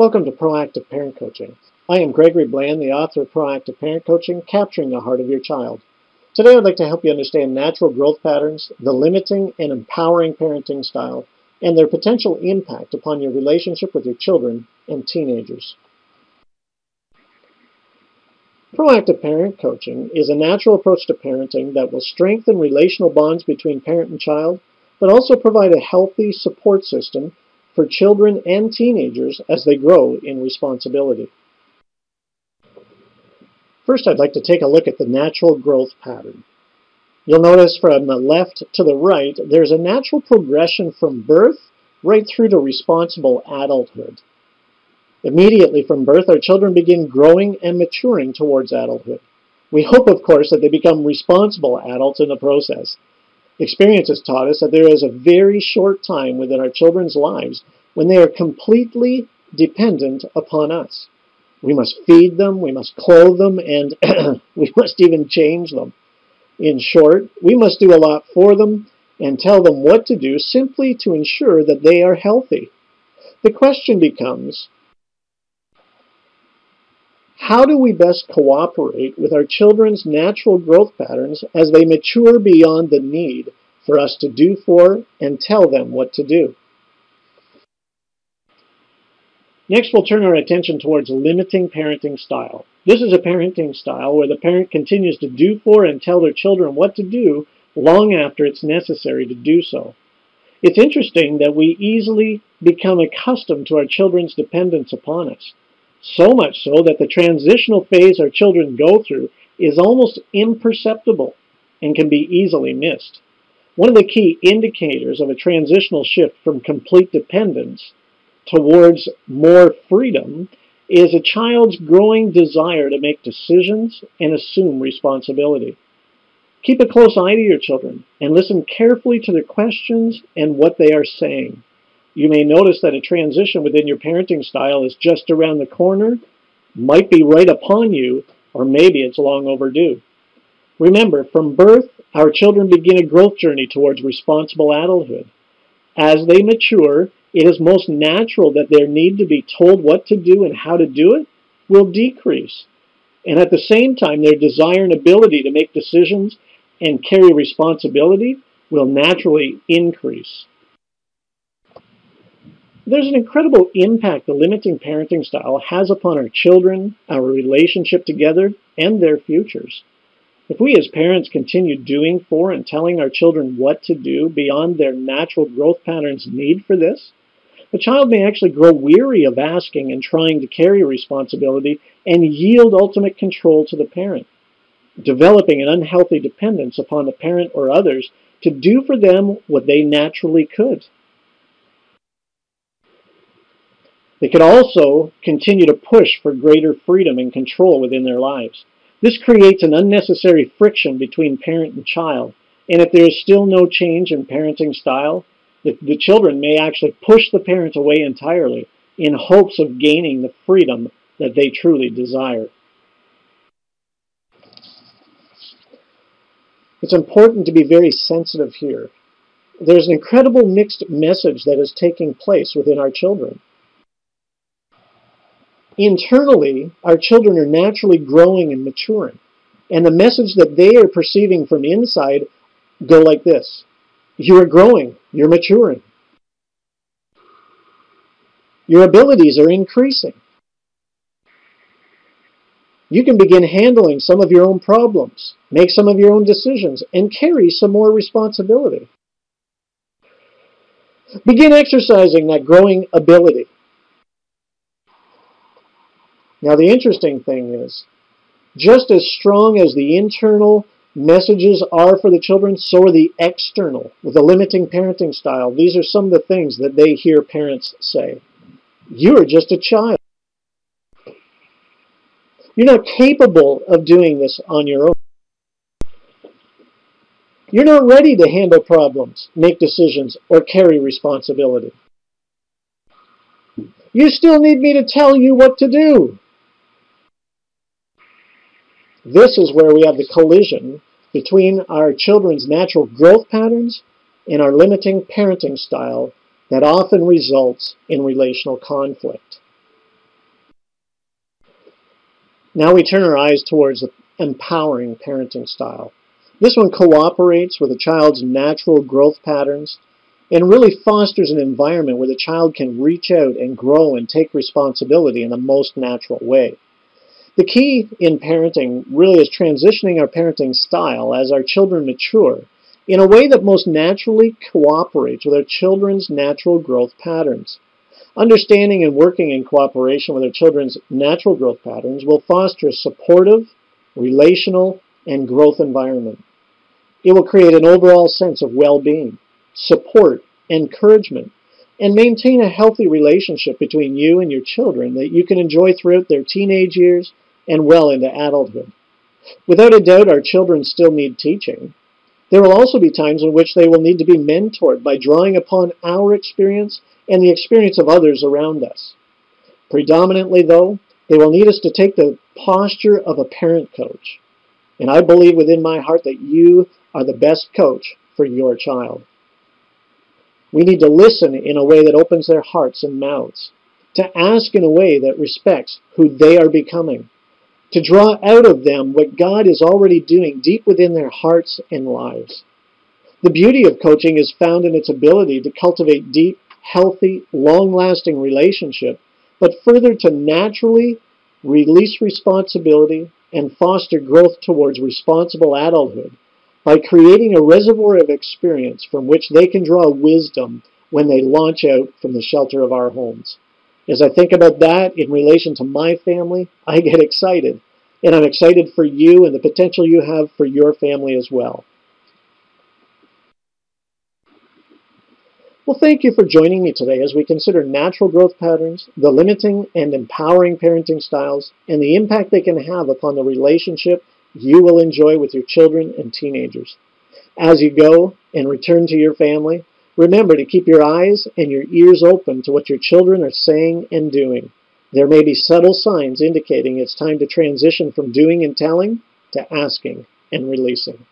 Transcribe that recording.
Welcome to Proactive Parent Coaching. I am Gregory Bland, the author of Proactive Parent Coaching, Capturing the Heart of Your Child. Today I'd like to help you understand natural growth patterns, the limiting and empowering parenting style, and their potential impact upon your relationship with your children and teenagers. Proactive Parent Coaching is a natural approach to parenting that will strengthen relational bonds between parent and child, but also provide a healthy support system for children and teenagers as they grow in responsibility. First, I'd like to take a look at the natural growth pattern. You'll notice from the left to the right, there's a natural progression from birth right through to responsible adulthood. Immediately from birth, our children begin growing and maturing towards adulthood. We hope, of course, that they become responsible adults in the process. Experience has taught us that there is a very short time within our children's lives when they are completely dependent upon us. We must feed them, we must clothe them, and we must even change them. In short, we must do a lot for them and tell them what to do simply to ensure that they are healthy. The question becomes, how do we best cooperate with our children's natural growth patterns as they mature beyond the need for us to do for and tell them what to do? Next, we'll turn our attention towards limiting parenting style. This is a parenting style where the parent continues to do for and tell their children what to do long after it's necessary to do so. It's interesting that we easily become accustomed to our children's dependence upon us. So much so that the transitional phase our children go through is almost imperceptible and can be easily missed. One of the key indicators of a transitional shift from complete dependence towards more freedom is a child's growing desire to make decisions and assume responsibility. Keep a close eye to your children and listen carefully to their questions and what they are saying. You may notice that a transition within your parenting style is just around the corner, might be right upon you, or maybe it's long overdue. Remember, from birth, our children begin a growth journey towards responsible adulthood. As they mature, it is most natural that their need to be told what to do and how to do it will decrease. And at the same time, their desire and ability to make decisions and carry responsibility will naturally increase. There's an incredible impact the limiting parenting style has upon our children, our relationship together, and their futures. If we as parents continue doing for and telling our children what to do beyond their natural growth patterns' need for this, the child may actually grow weary of asking and trying to carry responsibility and yield ultimate control to the parent, developing an unhealthy dependence upon the parent or others to do for them what they naturally could. They could also continue to push for greater freedom and control within their lives. This creates an unnecessary friction between parent and child, and if there is still no change in parenting style, the children may actually push the parent away entirely in hopes of gaining the freedom that they truly desire. It's important to be very sensitive here. There's an incredible mixed message that is taking place within our children. Internally, our children are naturally growing and maturing, and the message that they are perceiving from inside go like this: you are growing, you're maturing. Your abilities are increasing. You can begin handling some of your own problems, make some of your own decisions, and carry some more responsibility. Begin exercising that growing ability. Now, the interesting thing is, just as strong as the internal messages are for the children, so are the external. With the limiting parenting style, these are some of the things that they hear parents say. You are just a child. You're not capable of doing this on your own. You're not ready to handle problems, make decisions, or carry responsibility. You still need me to tell you what to do. This is where we have the collision between our children's natural growth patterns and our limiting parenting style that often results in relational conflict. Now we turn our eyes towards the empowering parenting style. This one cooperates with a child's natural growth patterns and really fosters an environment where the child can reach out and grow and take responsibility in the most natural way. The key in parenting really is transitioning our parenting style as our children mature in a way that most naturally cooperates with our children's natural growth patterns. Understanding and working in cooperation with our children's natural growth patterns will foster a supportive, relational, and growth environment. It will create an overall sense of well-being, support, encouragement, and maintain a healthy relationship between you and your children that you can enjoy throughout their teenage years and well into adulthood. Without a doubt, our children still need teaching. There will also be times in which they will need to be mentored by drawing upon our experience and the experience of others around us. Predominantly, though, they will need us to take the posture of a parent coach. And I believe within my heart that you are the best coach for your child. We need to listen in a way that opens their hearts and mouths, to ask in a way that respects who they are becoming, to draw out of them what God is already doing deep within their hearts and lives. The beauty of coaching is found in its ability to cultivate deep, healthy, long-lasting relationship, but further to naturally release responsibility and foster growth towards responsible adulthood by creating a reservoir of experience from which they can draw wisdom when they launch out from the shelter of our homes. As I think about that in relation to my family, I get excited. And I'm excited for you and the potential you have for your family as well. Well, thank you for joining me today as we consider natural growth patterns, the limiting and empowering parenting styles, and the impact they can have upon the relationship you will enjoy with your children and teenagers. As you go and return to your family, remember to keep your eyes and your ears open to what your children are saying and doing. There may be subtle signs indicating it's time to transition from doing and telling to asking and releasing.